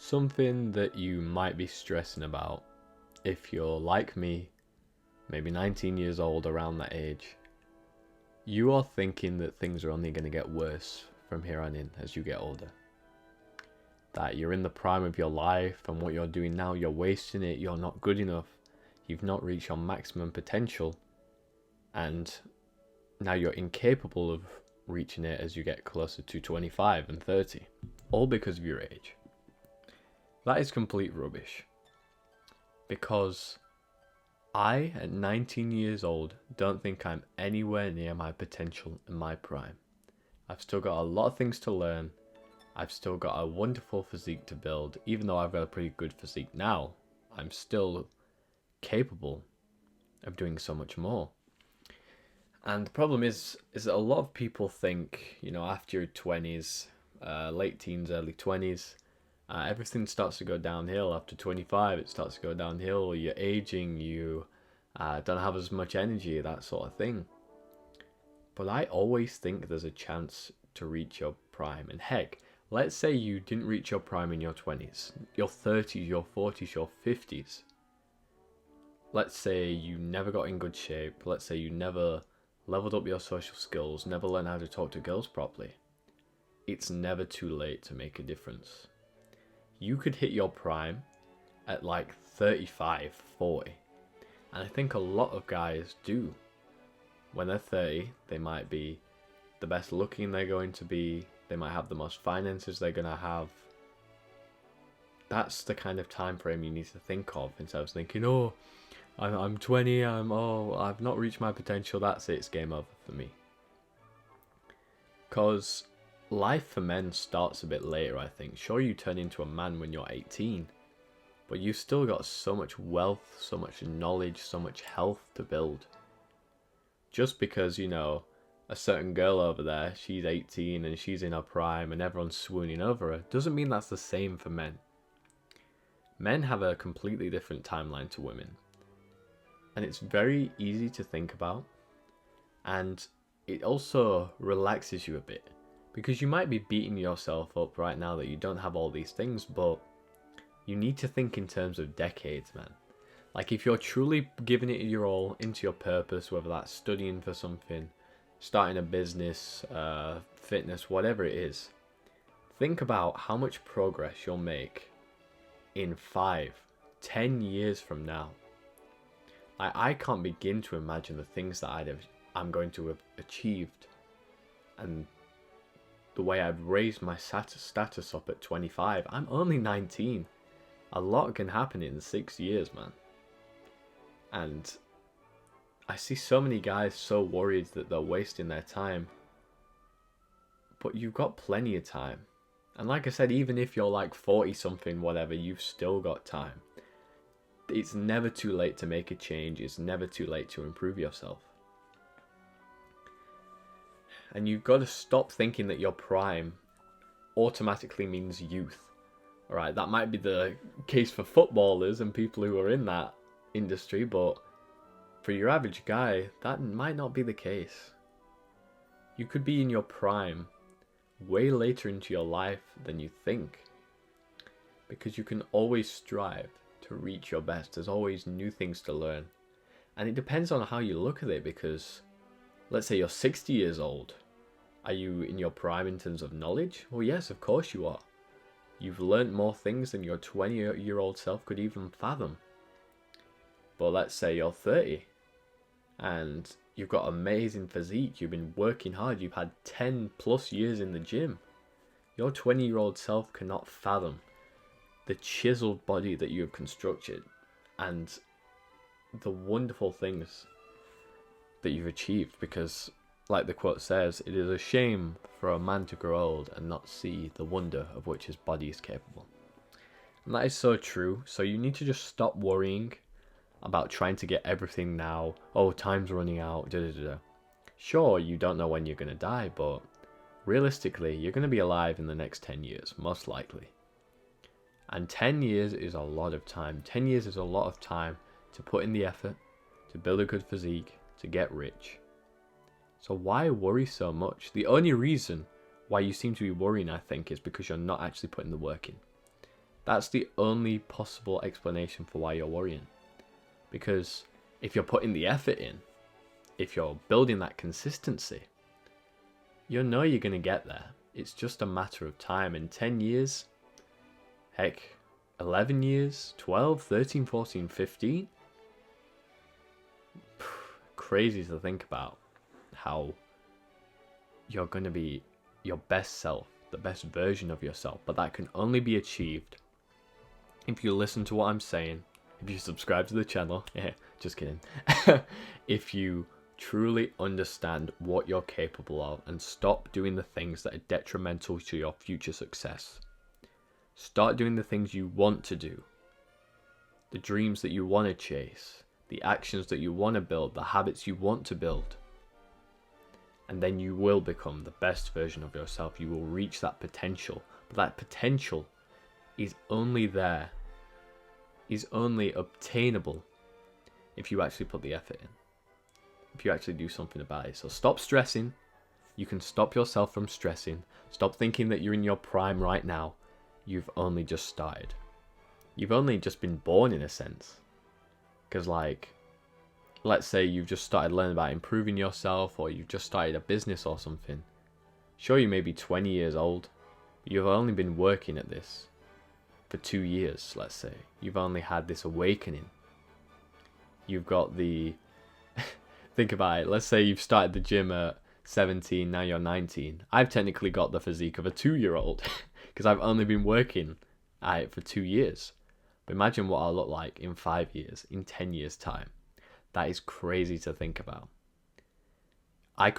Something that you might be stressing about if you're like me, maybe 19 years old, around that age. You are thinking that things are only going to get worse from here on in as you get older. That you're in the prime of your life and what you're doing now, you're wasting it, you're not good enough, you've not reached your maximum potential, and now you're incapable of reaching it as you get closer to 25 and 30, all because of your age. That is complete rubbish. Because I, at 19 years old, don't think I'm anywhere near my potential in my prime. I've still got a lot of things to learn. I've still got a wonderful physique to build. Even though I've got a pretty good physique now, I'm still capable of doing so much more. And the problem is that a lot of people think, after your 20s, late teens, early 20s, everything starts to go downhill. After 25, it starts to go downhill. You're aging, you don't have as much energy, that sort of thing. But I always think there's a chance to reach your prime. And heck, let's say you didn't reach your prime in your 20s, your 30s, your 40s, your 50s. Let's say you never got in good shape. Let's say you never leveled up your social skills, never learned how to talk to girls properly. It's never too late to make a difference. You could hit your prime at like 35, 40. And I think a lot of guys do. When they're 30, they might be the best looking they're going to be. They might have the most finances they're going to have. That's the kind of time frame you need to think of instead of thinking, I'm 20, I've not reached my potential, that's it, it's game over for me. Because life for men starts a bit later, I think. Sure, you turn into a man when you're 18, but you've still got so much wealth, so much knowledge, so much health to build. Just because, a certain girl over there, she's 18 and she's in her prime and everyone's swooning over her, doesn't mean that's the same for men. Men have a completely different timeline to women. And it's very easy to think about. And it also relaxes you a bit. Because you might be beating yourself up right now that you don't have all these things, but you need to think in terms of decades, man. Like, if you're truly giving it your all into your purpose, whether that's studying for something, starting a business, fitness, whatever it is, think about how much progress you'll make in 5, 10 years from now. I can't begin to imagine the things that I'm going to have achieved, and the way I've raised my status up at 25. I'm only 19. A lot can happen in 6 years, man. And I see so many guys so worried that they're wasting their time. But you've got plenty of time. And like I said, even if you're like 40 something, whatever, you've still got time. It's never too late to make a change. It's never too late to improve yourself. And you've got to stop thinking that your prime automatically means youth. Alright, that might be the case for footballers and people who are in that industry, but for your average guy, that might not be the case. You could be in your prime way later into your life than you think. Because you can always strive to reach your best. There's always new things to learn. And it depends on how you look at it, because let's say you're 60 years old. Are you in your prime in terms of knowledge? Well, yes, of course you are. You've learned more things than your 20-year-old self could even fathom. But let's say you're 30 and you've got amazing physique. You've been working hard. You've had 10 plus years in the gym. Your 20-year-old self cannot fathom the chiseled body that you have constructed and the wonderful things that you've achieved, because like the quote says, it is a shame for a man to grow old and not see the wonder of which his body is capable. And that is so true. So you need to just stop worrying about trying to get everything now. Oh, time's running out. Sure, you don't know when you're going to die, but realistically, you're going to be alive in the next 10 years, most likely. And 10 years is a lot of time. 10 years is a lot of time to put in the effort, to build a good physique, to get rich. So why worry so much? The only reason why you seem to be worrying, I think, is because you're not actually putting the work in. That's the only possible explanation for why you're worrying. Because if you're putting the effort in, if you're building that consistency, you know you're going to get there. It's just a matter of time. In 10 years, heck, 11 years, 12, 13, 14, 15. Crazy to think about how you're going to be your best self, the best version of yourself. But that can only be achieved if you listen to what I'm saying, if you subscribe to the channel, just kidding, if you truly understand what you're capable of and stop doing the things that are detrimental to your future success. Start doing the things you want to do, the dreams that you want to chase, the actions that you want to build, the habits you want to build. And then you will become the best version of yourself. You will reach that potential. But that potential is only there, is only obtainable if you actually put the effort in, if you actually do something about it. So stop stressing. You can stop yourself from stressing. Stop thinking that you're in your prime right now. You've only just started. You've only just been born, in a sense. Because, like, let's say you've just started learning about improving yourself, or you've just started a business or something. Sure, you may be 20 years old, but you've only been working at this for 2 years, let's say. You've only had this awakening. You've got the... Think about it. Let's say you've started the gym at 17, now you're 19. I've technically got the physique of a 2-year-old because I've only been working at it for 2 years. But imagine what I'll look like in 5 years, in 10 years' time. That is crazy to think about. I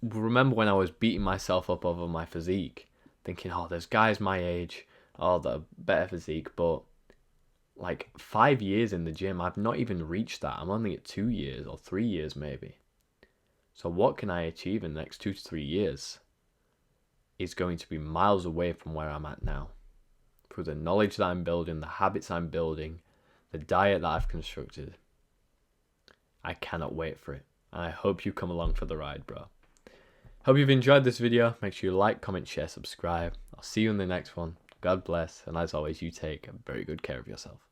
remember when I was beating myself up over my physique, thinking, oh, there's guys my age, oh, that are better physique, but like 5 years in the gym, I've not even reached that. I'm only at 2 years or 3 years maybe. So what can I achieve in the next 2 to 3 years is going to be miles away from where I'm at now. Through the knowledge that I'm building, the habits I'm building, the diet that I've constructed. I cannot wait for it. And I hope you come along for the ride, bro. Hope you've enjoyed this video. Make sure you like, comment, share, subscribe. I'll see you in the next one. God bless. And as always, you take very good care of yourself.